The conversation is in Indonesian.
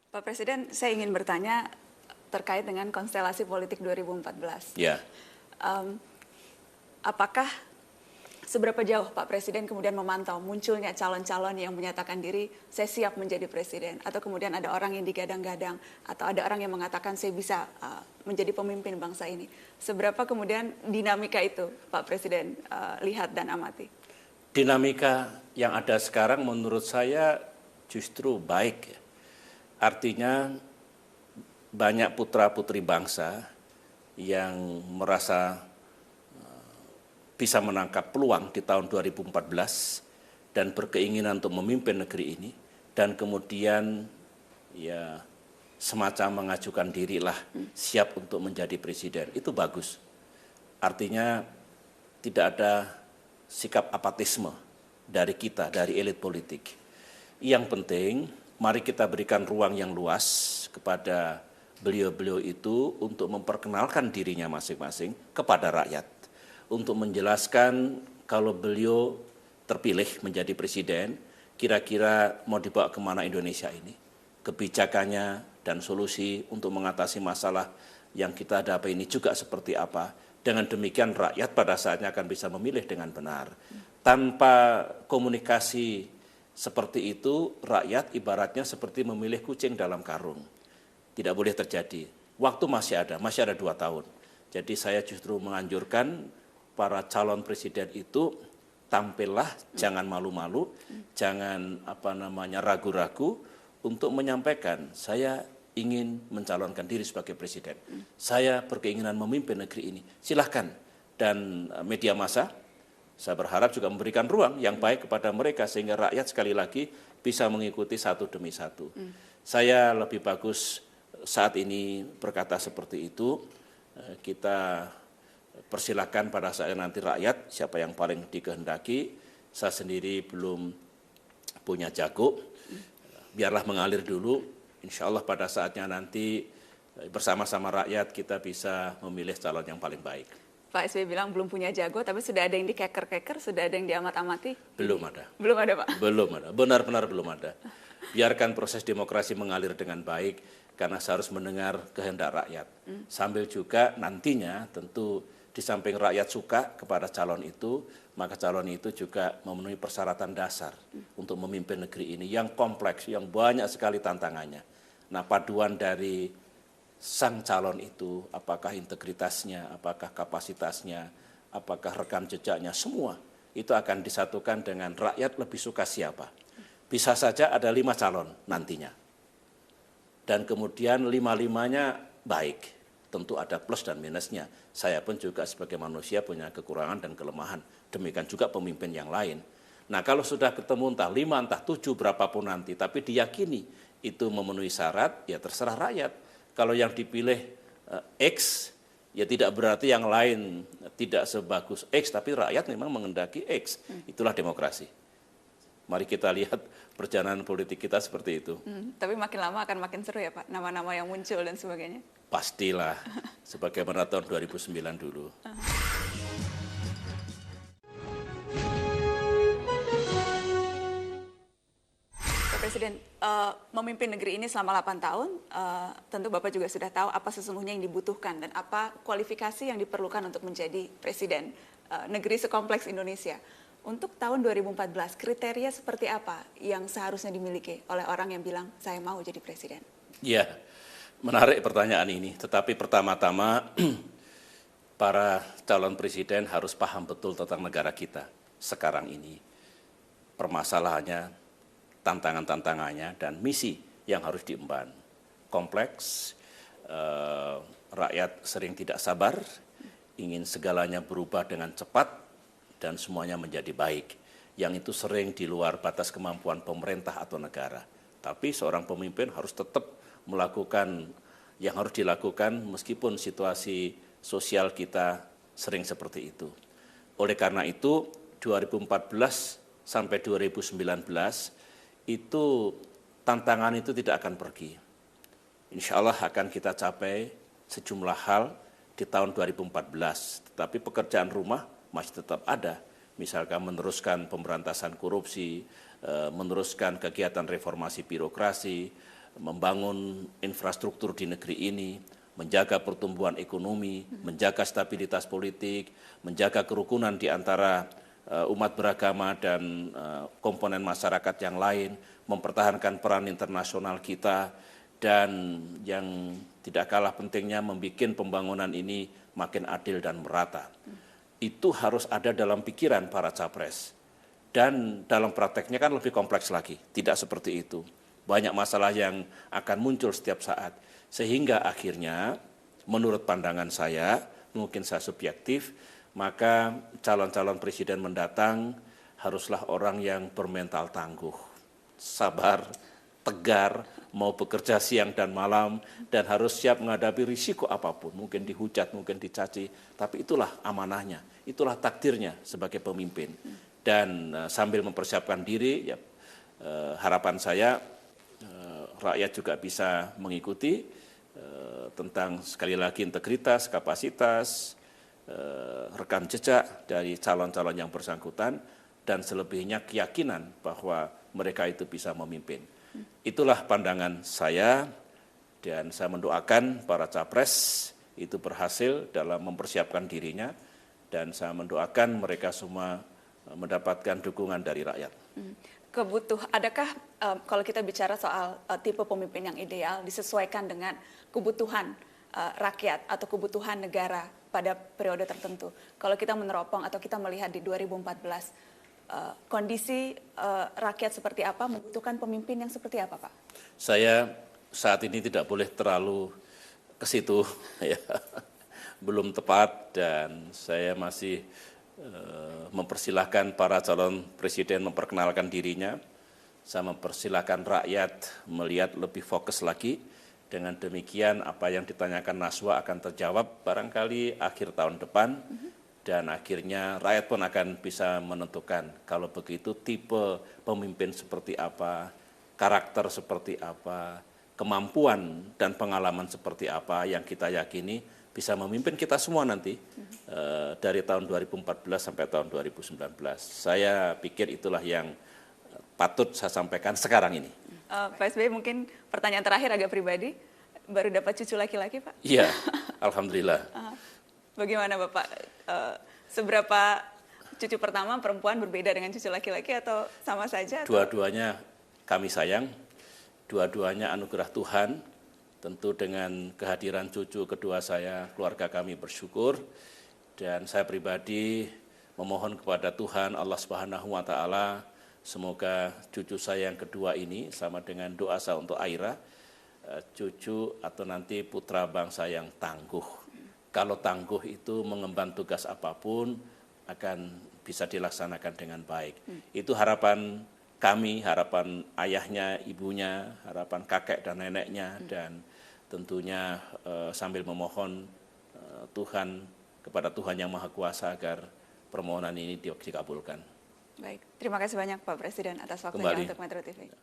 Pak Presiden, saya ingin bertanya terkait dengan konstelasi politik 2014. Ya, Apakah seberapa jauh Pak Presiden kemudian memantau munculnya calon-calon yang menyatakan diri saya siap menjadi presiden, atau kemudian ada orang yang digadang-gadang, atau ada orang yang mengatakan saya bisa menjadi pemimpin bangsa ini. Seberapa kemudian dinamika itu Pak Presiden lihat dan amati? dinamika yang ada sekarang menurut saya justru baik, ya. Artinya banyak putra-putri bangsa yang merasa bisa menangkap peluang di tahun 2014 dan berkeinginan untuk memimpin negeri ini, dan kemudian ya semacam mengajukan dirilah siap untuk menjadi presiden. Itu bagus. Artinya tidak ada sikap apatisme dari kita, dari elit politik. Yang penting, mari kita berikan ruang yang luas kepada beliau-beliau itu untuk memperkenalkan dirinya masing-masing kepada rakyat. Untuk menjelaskan kalau beliau terpilih menjadi presiden, kira-kira mau dibawa kemana Indonesia ini. Kebijakannya dan solusi untuk mengatasi masalah yang kita hadapi ini juga seperti apa. Dengan demikian rakyat pada saatnya akan bisa memilih dengan benar. Tanpa komunikasi seperti itu, rakyat ibaratnya seperti memilih kucing dalam karung. Tidak boleh terjadi. Waktu masih ada 2 tahun. Jadi saya justru menganjurkan para calon presiden itu tampillah, jangan malu-malu, jangan ragu-ragu untuk menyampaikan saya ingin mencalonkan diri sebagai presiden. Saya berkeinginan memimpin negeri ini. Silahkan. Dan media massa, saya berharap juga memberikan ruang yang baik kepada mereka sehingga rakyat sekali lagi bisa mengikuti satu demi satu. Saya lebih bagus saat ini berkata seperti itu. Kita persilakan pada saat nanti rakyat siapa yang paling dikehendaki. Saya sendiri belum punya jago. Biarlah mengalir dulu. Insya Allah pada saatnya nanti bersama-sama rakyat kita bisa memilih calon yang paling baik. Pak SBY bilang belum punya jago, tapi sudah ada yang dikeker-keker, sudah ada yang diamat-amati? Belum ada. Belum ada, Pak? Belum ada, benar-benar belum ada. Biarkan proses demokrasi mengalir dengan baik, karena saya harus mendengar kehendak rakyat. Sambil juga nantinya tentu di samping rakyat suka kepada calon itu, maka calon itu juga memenuhi persyaratan dasar untuk memimpin negeri ini yang kompleks, yang banyak sekali tantangannya. Nah, paduan dari sang calon itu, apakah integritasnya, apakah kapasitasnya, apakah rekam jejaknya, semua itu akan disatukan dengan rakyat lebih suka siapa. Bisa saja ada 5 calon nantinya. Dan kemudian 5-5-nya baik. Tentu ada plus dan minusnya. Saya pun juga sebagai manusia punya kekurangan dan kelemahan. Demikian juga pemimpin yang lain. Nah, kalau sudah ketemu entah 5, entah 7, berapapun nanti, tapi diyakini itu memenuhi syarat, ya terserah rakyat. Kalau yang dipilih X, ya tidak berarti yang lain tidak sebagus X, tapi rakyat memang mengendaki X. Itulah demokrasi. Mari kita lihat perjalanan politik kita seperti itu. Tapi makin lama akan makin seru ya Pak, nama-nama yang muncul dan sebagainya. Pastilah, sebagaimana tahun 2009 dulu. Pak Presiden, memimpin negeri ini selama 8 tahun, tentu Bapak juga sudah tahu apa sesungguhnya yang dibutuhkan dan apa kualifikasi yang diperlukan untuk menjadi presiden negeri sekompleks Indonesia. Untuk tahun 2014, kriteria seperti apa yang seharusnya dimiliki oleh orang yang bilang, saya mau jadi presiden? Ya, menarik pertanyaan ini. Tetapi pertama-tama, para calon presiden harus paham betul tentang negara kita sekarang ini. Permasalahannya, tantangan-tantangannya, dan misi yang harus diemban. Kompleks, rakyat sering tidak sabar, ingin segalanya berubah dengan cepat, dan semuanya menjadi baik. Yang itu sering di luar batas kemampuan pemerintah atau negara. Tapi seorang pemimpin harus tetap melakukan yang harus dilakukan meskipun situasi sosial kita sering seperti itu. Oleh karena itu, 2014 sampai 2019 itu tantangan itu tidak akan pergi. Insya Allah akan kita capai sejumlah hal di tahun 2014. Tetapi pekerjaan rumah masih tetap ada, misalkan meneruskan pemberantasan korupsi, meneruskan kegiatan reformasi birokrasi, membangun infrastruktur di negeri ini, menjaga pertumbuhan ekonomi, menjaga stabilitas politik, menjaga kerukunan di antara umat beragama dan komponen masyarakat yang lain, mempertahankan peran internasional kita, dan yang tidak kalah pentingnya membuat pembangunan ini makin adil dan merata. Itu harus ada dalam pikiran para capres. Dan dalam prakteknya kan lebih kompleks lagi, tidak seperti itu. Banyak masalah yang akan muncul setiap saat. Sehingga akhirnya menurut pandangan saya, mungkin saya subjektif, maka calon-calon presiden mendatang haruslah orang yang bermental tangguh, sabar, tegar, mau bekerja siang dan malam, dan harus siap menghadapi risiko apapun, mungkin dihujat, mungkin dicaci, tapi itulah amanahnya, itulah takdirnya sebagai pemimpin. Dan sambil mempersiapkan diri, ya, harapan saya rakyat juga bisa mengikuti tentang sekali lagi integritas, kapasitas, rekam jejak dari calon-calon yang bersangkutan, dan selebihnya keyakinan bahwa mereka itu bisa memimpin. Itulah pandangan saya, dan saya mendoakan para capres itu berhasil dalam mempersiapkan dirinya, dan saya mendoakan mereka semua mendapatkan dukungan dari rakyat. Adakah kalau kita bicara soal tipe pemimpin yang ideal disesuaikan dengan kebutuhan rakyat atau kebutuhan negara pada periode tertentu? Kalau kita meneropong atau kita melihat di 2014, kondisi rakyat seperti apa, membutuhkan pemimpin yang seperti apa, Pak? Saya saat ini tidak boleh terlalu ke situ, ya. Belum tepat, dan saya masih mempersilahkan para calon presiden memperkenalkan dirinya. Saya mempersilahkan rakyat melihat lebih fokus lagi. Dengan demikian apa yang ditanyakan Naswa akan terjawab barangkali akhir tahun depan, dan akhirnya rakyat pun akan bisa menentukan kalau begitu tipe pemimpin seperti apa, karakter seperti apa, kemampuan dan pengalaman seperti apa yang kita yakini bisa memimpin kita semua nanti dari tahun 2014 sampai tahun 2019. Saya pikir itulah yang patut saya sampaikan sekarang ini. Pak SBY, mungkin pertanyaan terakhir agak pribadi, baru dapat cucu laki-laki, Pak? Iya, alhamdulillah. Bagaimana Bapak, seberapa cucu pertama perempuan berbeda dengan cucu laki-laki atau sama saja? Dua-duanya kami sayang, dua-duanya anugerah Tuhan. Tentu dengan kehadiran cucu kedua saya, keluarga kami bersyukur, dan saya pribadi memohon kepada Tuhan Allah Subhanahu wa Ta'ala, semoga cucu saya yang kedua ini sama dengan doa saya untuk Aira, cucu atau nanti putra bangsa yang tangguh. Kalau tangguh itu mengemban tugas apapun akan bisa dilaksanakan dengan baik. Itu harapan kami, harapan ayahnya, ibunya, harapan kakek dan neneknya, dan tentunya sambil memohon Tuhan kepada Tuhan yang Maha Kuasa agar permohonan ini dikabulkan. Baik, terima kasih banyak Pak Presiden atas waktunya untuk Metro TV.